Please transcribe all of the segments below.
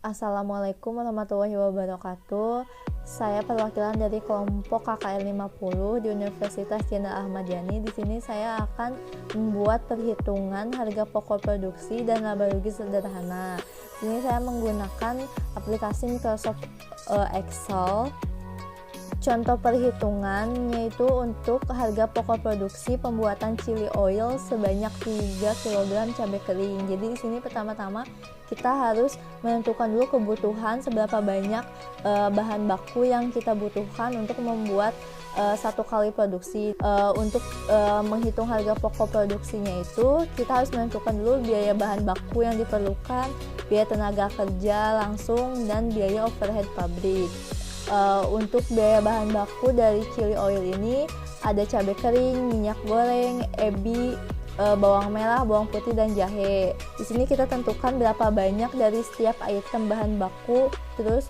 Assalamualaikum warahmatullahi wabarakatuh. Saya perwakilan dari kelompok KKR 50 di Universitas Jenderal Ahmad Yani. Di sini saya akan membuat perhitungan harga pokok produksi dan laba rugi sederhana. Di sini saya menggunakan aplikasi Microsoft Excel. Contoh perhitungannya itu untuk harga pokok produksi pembuatan chili oil sebanyak 3 kg cabai kering. Jadi di sini pertama-tama kita harus menentukan dulu kebutuhan seberapa banyak bahan baku yang kita butuhkan untuk membuat satu kali produksi. Untuk menghitung harga pokok produksinya itu kita harus menentukan dulu biaya bahan baku yang diperlukan, biaya tenaga kerja langsung, dan biaya overhead pabrik. Untuk biaya bahan baku dari chili oil ini ada cabai kering, minyak goreng, ebi, bawang merah, bawang putih, dan jahe. Di sini kita tentukan berapa banyak dari setiap item bahan baku, terus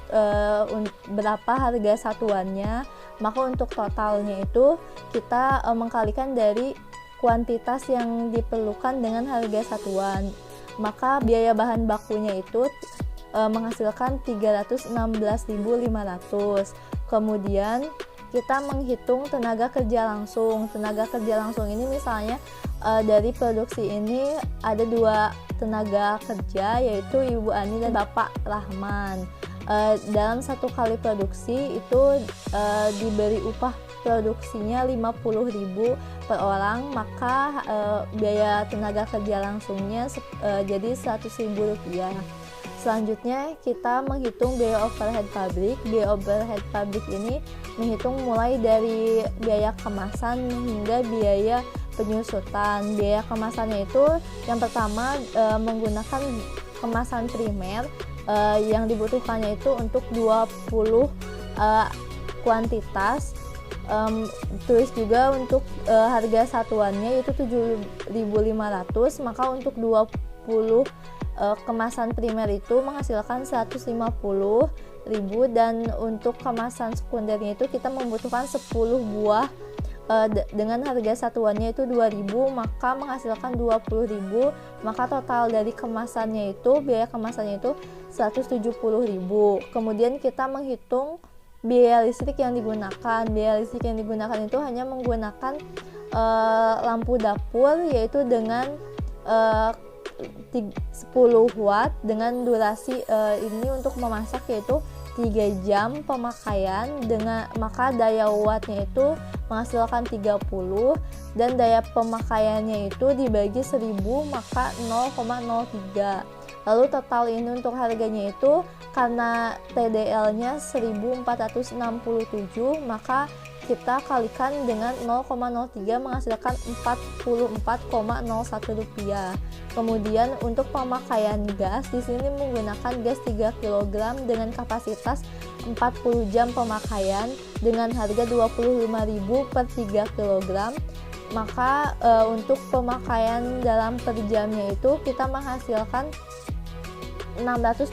berapa harga satuannya. Maka untuk totalnya itu kita mengkalikan dari kuantitas yang diperlukan dengan harga satuan. Maka biaya bahan bakunya itu menghasilkan 316.500. Kemudian kita menghitung tenaga kerja langsung. Tenaga kerja langsung ini misalnya dari produksi ini ada 2 tenaga kerja, yaitu Ibu Ani dan Bapak Rahman. Dalam satu kali produksi itu diberi upah produksinya 50.000 per orang, maka biaya tenaga kerja langsungnya jadi 100.000 rupiah. Selanjutnya kita menghitung biaya overhead pabrik. Biaya overhead pabrik ini menghitung mulai dari biaya kemasan hingga biaya penyusutan. Biaya kemasannya itu yang pertama menggunakan kemasan primer yang dibutuhkannya itu untuk 20 kuantitas. Tulis juga untuk harga satuannya itu 7.500, maka untuk 20 kemasan primer itu menghasilkan 150.000, dan untuk kemasan sekundernya itu kita membutuhkan 10 buah dengan harga satuannya itu 2.000, maka menghasilkan 20.000, maka total dari kemasannya itu biaya kemasannya itu 170.000. Kemudian kita menghitung biaya listrik yang digunakan. Biaya listrik yang digunakan itu hanya menggunakan lampu dapur, yaitu dengan 10 watt dengan durasi ini untuk memasak yaitu 3 jam pemakaian, dengan maka daya wattnya itu menghasilkan 30, dan daya pemakaiannya itu dibagi 1000 maka 0,03. Lalu total ini untuk harganya itu karena TDL-nya 1467, maka kita kalikan dengan 0,03 menghasilkan 44,01 rupiah. Kemudian untuk pemakaian gas di sini menggunakan gas 3 kg dengan kapasitas 40 jam pemakaian dengan harga 25.000 per 3 kg. Maka untuk pemakaian dalam per jamnya itu kita menghasilkan 625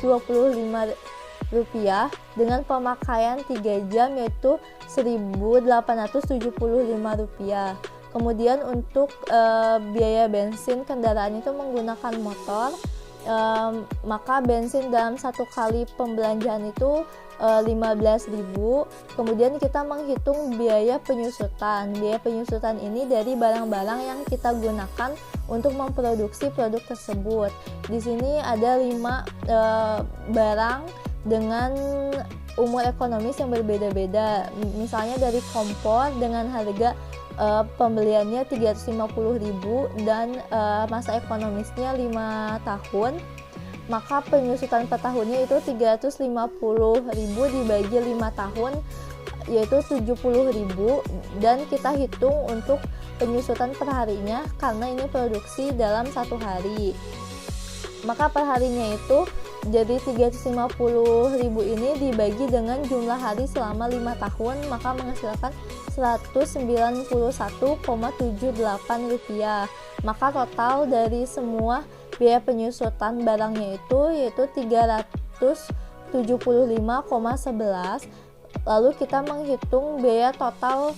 rupiah dengan pemakaian 3 jam yaitu 1.875 rupiah. Kemudian untuk biaya bensin kendaraan itu menggunakan motor, maka bensin dalam satu kali pembelanjaan itu 15.000. Kemudian kita menghitung biaya penyusutan. Biaya penyusutan ini dari barang-barang yang kita gunakan untuk memproduksi produk tersebut. Di sini ada 5 barang dengan umur ekonomis yang berbeda-beda. Misalnya dari kompor dengan harga pembeliannya 350.000 dan masa ekonomisnya 5 tahun. Maka penyusutan per tahunnya itu 350.000 dibagi 5 tahun yaitu 70.000, dan kita hitung untuk penyusutan per harinya karena ini produksi dalam 1 hari. Maka per harinya itu jadi 350.000 ini dibagi dengan jumlah hari selama 5 tahun, maka menghasilkan 191,78 rupiah. Maka total dari semua biaya penyusutan barangnya itu yaitu 375,11. Lalu kita menghitung biaya total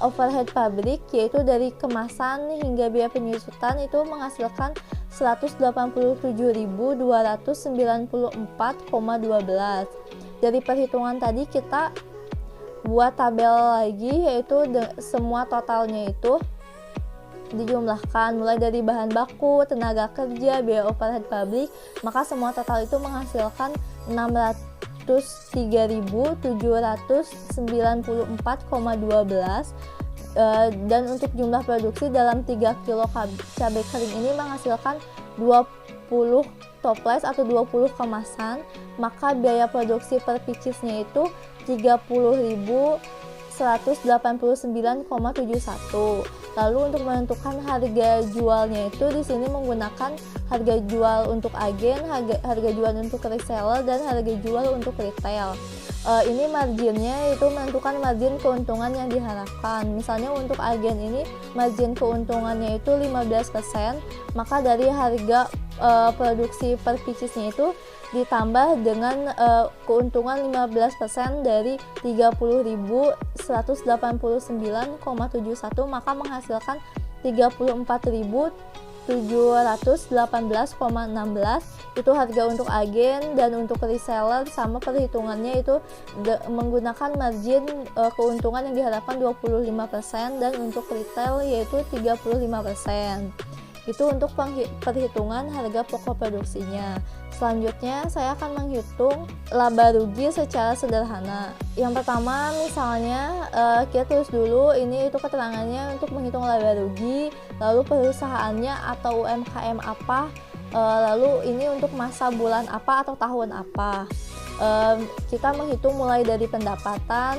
overhead pabrik, yaitu dari kemasan hingga biaya penyusutan itu menghasilkan 187.294,12. Dari perhitungan tadi kita buat tabel lagi, yaitu semua totalnya itu dijumlahkan mulai dari bahan baku, tenaga kerja, biaya overhead pabrik, maka semua total itu menghasilkan 603.794,12. Dan untuk jumlah produksi dalam 3 kilo cabai kering ini menghasilkan 20 toples atau 20 kemasan, maka biaya produksi per picisnya itu 30.189,71. Lalu untuk menentukan harga jualnya itu di sini menggunakan harga jual untuk agen, harga jual untuk reseller, dan harga jual untuk retail. Ini marginnya itu menentukan margin keuntungan yang diharapkan. Misalnya untuk agen ini margin keuntungannya itu 15%, maka dari harga produksi per picisnya itu ditambah dengan keuntungan 15% dari 30.189,71, maka menghasilkan 34.718,16. Itu harga untuk agen, dan untuk reseller sama perhitungannya itu menggunakan margin keuntungan yang diharapkan 25%, dan untuk retail yaitu 35%. Itu untuk perhitungan harga pokok produksinya. Selanjutnya saya akan menghitung laba rugi secara sederhana. Yang pertama misalnya kita tulis dulu ini itu keterangannya untuk menghitung laba rugi, lalu perusahaannya atau UMKM apa, lalu ini untuk masa bulan apa atau tahun apa. Kita menghitung mulai dari pendapatan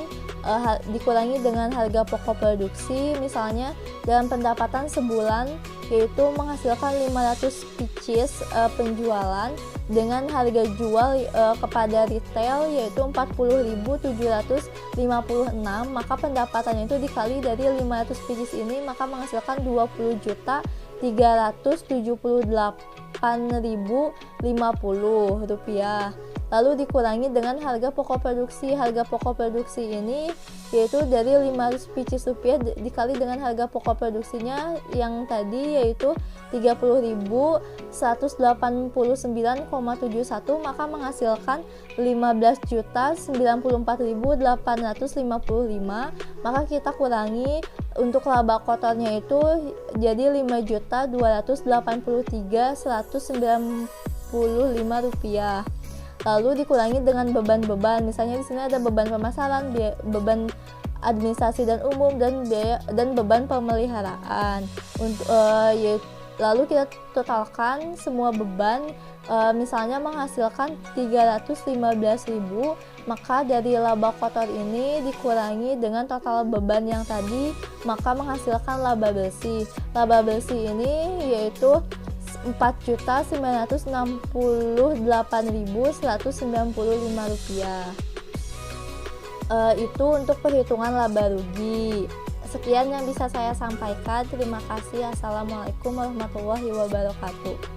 dikurangi dengan harga pokok produksi. Misalnya dalam pendapatan sebulan yaitu menghasilkan 500 pieces penjualan dengan harga jual kepada retail yaitu 40.756, maka pendapatannya itu dikali dari 500 pieces ini maka menghasilkan 20.378.050 rupiah. Lalu dikurangi dengan harga pokok produksi. Harga pokok produksi ini yaitu dari 500 pieces rupiah dikali dengan harga pokok produksinya yang tadi yaitu 30.189,71, maka menghasilkan 15.094.855. Maka kita kurangi untuk laba kotornya itu jadi 5.283.195 rupiah. Lalu dikurangi dengan beban-beban, misalnya di sini ada beban pemasaran, beban administrasi dan umum, dan beban pemeliharaan. Lalu kita totalkan semua beban, misalnya menghasilkan 315.000, maka dari laba kotor ini dikurangi dengan total beban yang tadi, maka menghasilkan laba bersih. Laba bersih ini yaitu 4.968.195 rupiah. Itu untuk perhitungan laba rugi. Sekian yang bisa saya sampaikan. Terima kasih. Assalamualaikum warahmatullahi wabarakatuh.